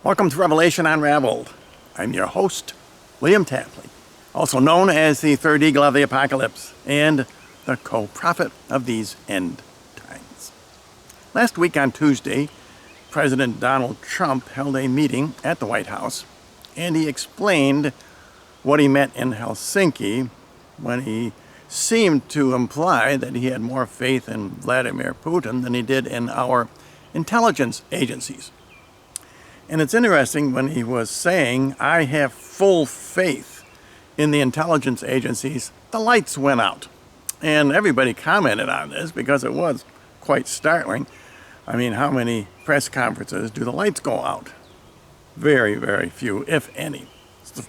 Welcome to Revelation Unraveled. I'm your host, William Tapley, also known as the third eagle of the apocalypse and the co-prophet of these end times. Last week on Tuesday, President Donald Trump held a meeting at the White House, and he explained what he meant in Helsinki when he seemed to imply that he had more faith in Vladimir Putin than he did in our intelligence agencies. And it's interesting when he was saying, I have full faith in the intelligence agencies, the lights went out. And everybody commented on this because it was quite startling. I mean, how many press conferences do the lights go out? Very, very few, if any.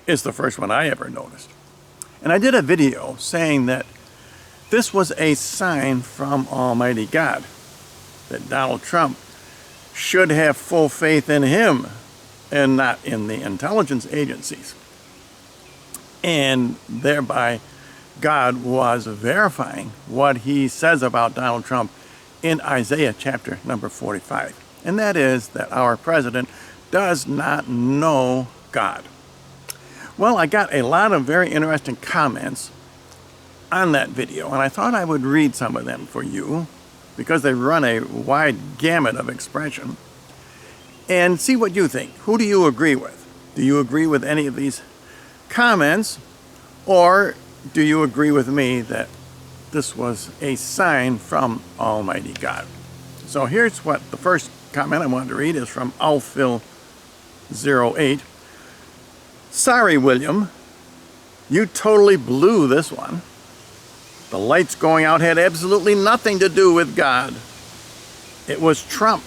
It's the first one I ever noticed. And I did a video saying that this was a sign from Almighty God, that Donald Trump should have full faith in him and not in the intelligence agencies. And thereby, God was verifying what he says about Donald Trump in Isaiah chapter number 45. And that is that our president does not know God. Well, I got a lot of very interesting comments on that video, and I thought I would read some of them for you because they run a wide gamut of expression, and see what you think. Who do you agree with? Do you agree with any of these comments, or do you agree with me that this was a sign from Almighty God? So here's what the first comment I wanted to read is from Alphil08. Sorry, William, you totally blew this one. The lights going out had absolutely nothing to do with God. It was Trump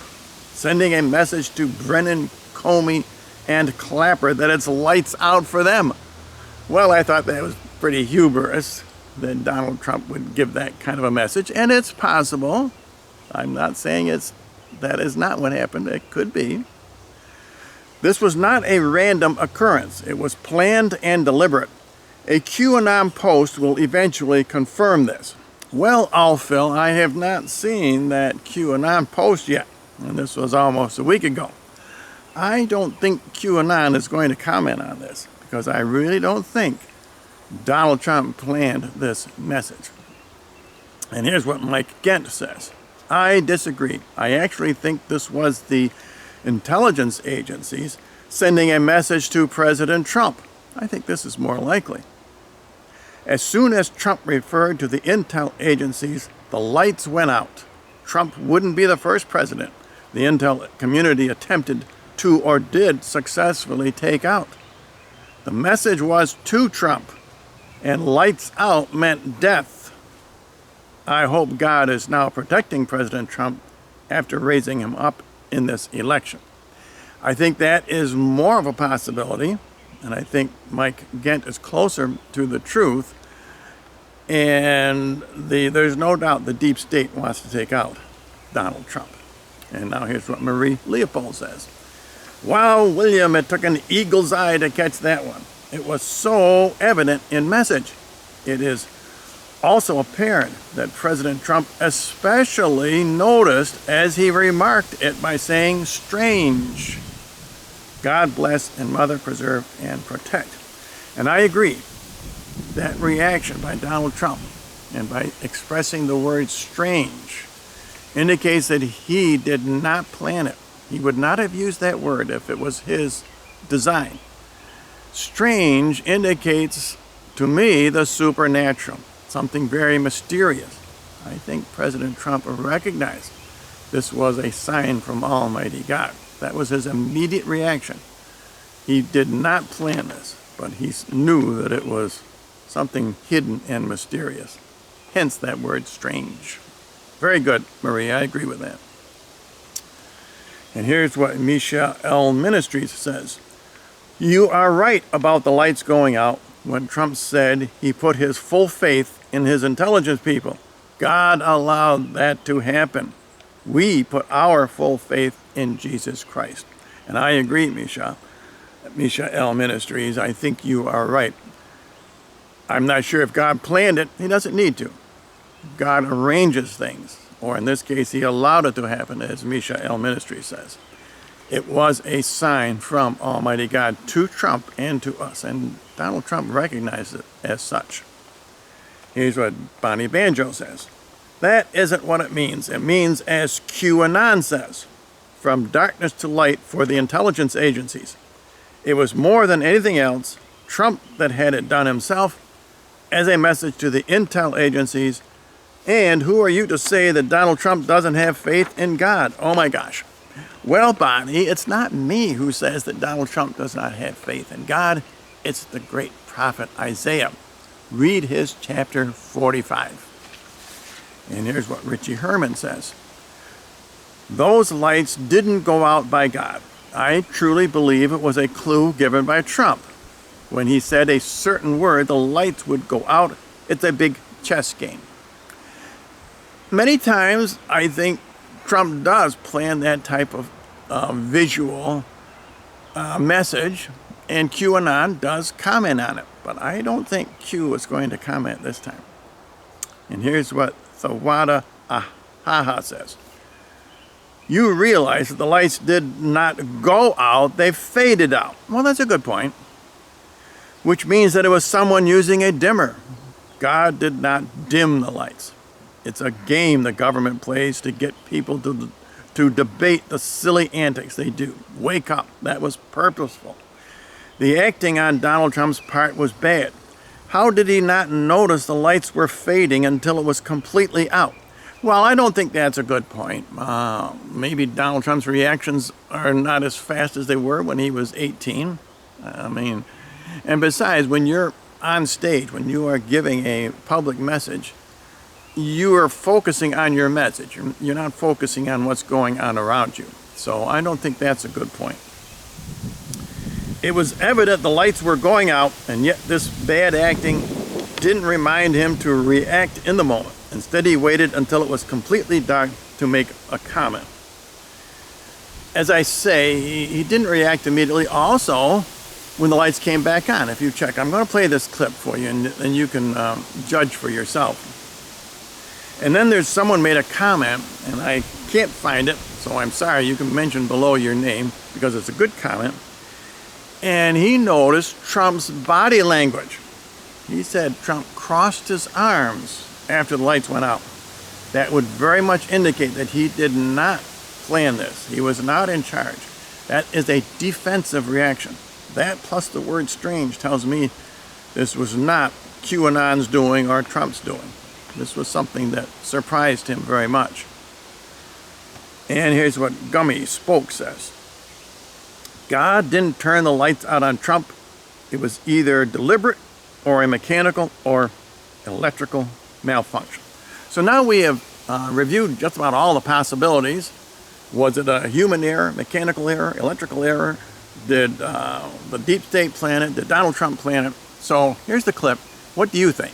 sending a message to Brennan, Comey, and Clapper that it's lights out for them. Well, I thought that was pretty hubris that Donald Trump would give that kind of a message, and it's possible. I'm not saying that is not what happened. It could be. This was not a random occurrence. It was planned and deliberate. A QAnon post will eventually confirm this. Well, Alphil, I have not seen that QAnon post yet, and this was almost a week ago. I don't think QAnon is going to comment on this because I really don't think Donald Trump planned this message. And here's what Mike Gent says. I disagree. I actually think this was the intelligence agencies sending a message to President Trump. I think this is more likely. As soon as Trump referred to the intel agencies, the lights went out. Trump wouldn't be the first president the intel community attempted to or did successfully take out. The message was to Trump, and lights out meant death. I hope God is now protecting President Trump after raising him up in this election. I think that is more of a possibility, and I think Mike Gent is closer to the truth, and there's no doubt the deep state wants to take out Donald Trump. And now here's what Marie Leopold says. Wow, William, it took an eagle's eye to catch that one. It was so evident in message. It is also apparent that President Trump especially noticed as he remarked it by saying strange. God bless and Mother preserve and protect. And I agree. That reaction by Donald Trump and by expressing the word strange indicates that he did not plan it. He would not have used that word if it was his design. Strange indicates to me the supernatural, something very mysterious. I think President Trump recognized this was a sign from Almighty God. That was his immediate reaction. He did not plan this, but he knew that it was something hidden and mysterious. Hence that word strange. Very good, Marie. I agree with that. And here's what Misha L. Ministries says. You are right about the lights going out when Trump said he put his full faith in his intelligence people. God allowed that to happen. We put our full faith in Jesus Christ. And I agree, Misha L. Ministries. I think you are right. I'm not sure if God planned it. He doesn't need to. God arranges things, or in this case, he allowed it to happen, as Misha L. Ministries says. It was a sign from Almighty God to Trump and to us, and Donald Trump recognized it as such. Here's what Bonnie Banjo says. That isn't what it means. It means, as QAnon says, from darkness to light for the intelligence agencies. It was more than anything else Trump that had it done himself as a message to the intel agencies. And who are you to say that Donald Trump doesn't have faith in God? Oh my gosh. Well, Bonnie, it's not me who says that Donald Trump does not have faith in God. It's the great prophet Isaiah. Read his chapter 45. And here's what Richie Herman says. Those lights didn't go out by God. I truly believe it was a clue given by Trump. When he said a certain word, the lights would go out. It's a big chess game. Many times, I think Trump does plan that type of visual message, and QAnon does comment on it. But I don't think Q is going to comment this time. And here's what Thawada Ahaha says. You realize that the lights did not go out, they faded out. Well, that's a good point. Which means that it was someone using a dimmer. God did not dim the lights. It's a game the government plays to get people to debate the silly antics they do. Wake up. That was purposeful. The acting on Donald Trump's part was bad. How did he not notice the lights were fading until it was completely out? Well, I don't think that's a good point. Maybe Donald Trump's reactions are not as fast as they were when he was 18. And besides, when you're on stage, when you are giving a public message, you are focusing on your message. You're not focusing on what's going on around you. So I don't think that's a good point. It was evident the lights were going out, and yet this bad acting didn't remind him to react in the moment. Instead, he waited until it was completely dark to make a comment. As I say, he didn't react immediately. Also, when the lights came back on, if you check, I'm going to play this clip for you, and you can judge for yourself. And then there's someone made a comment, and I can't find it, so I'm sorry. You can mention below your name because it's a good comment. And he noticed Trump's body language. He said Trump crossed his arms after the lights went out. That would very much indicate that he did not plan this. He was not in charge. That is a defensive reaction. That plus the word strange tells me this was not QAnon's doing or Trump's doing. This was something that surprised him very much. And here's what Gummy Spoke says. God didn't turn the lights out on Trump. It was either deliberate or a mechanical or electrical malfunction. So now we have reviewed just about all the possibilities. Was it a human error, mechanical error, electrical error? Did the deep state plan it? Did Donald Trump plan it? So here's the clip. What do you think?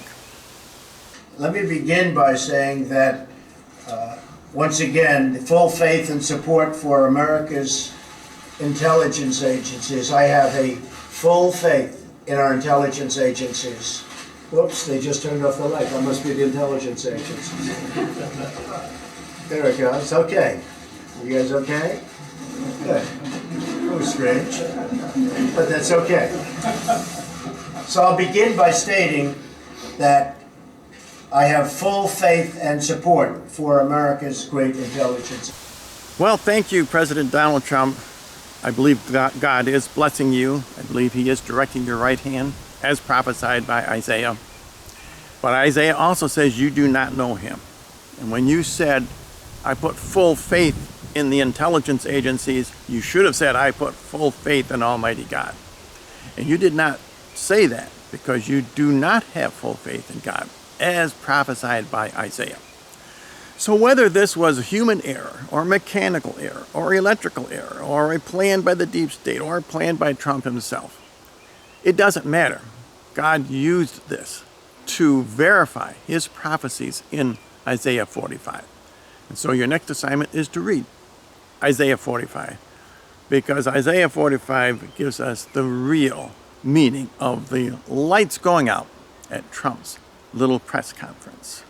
Let me begin by saying that, once again, full faith and support for America's intelligence agencies. I have a full faith in our intelligence agencies. Whoops, they just turned off the light. That must be the intelligence agencies. There it goes. Okay. You guys okay? Good. It was strange, but that's okay. So I'll begin by stating that I have full faith and support for America's great intelligence. Well, thank you, President Donald Trump. I believe God is blessing you. I believe he is directing your right hand, as prophesied by Isaiah. But Isaiah also says you do not know him. And when you said, I put full faith in the intelligence agencies, you should have said, I put full faith in Almighty God. And you did not say that because you do not have full faith in God, as prophesied by Isaiah. So whether this was a human error, or mechanical error, or electrical error, or a plan by the deep state, or a plan by Trump himself, it doesn't matter. God used this to verify his prophecies in Isaiah 45. And so your next assignment is to read Isaiah 45, because Isaiah 45 gives us the real meaning of the lights going out at Trump's little press conference.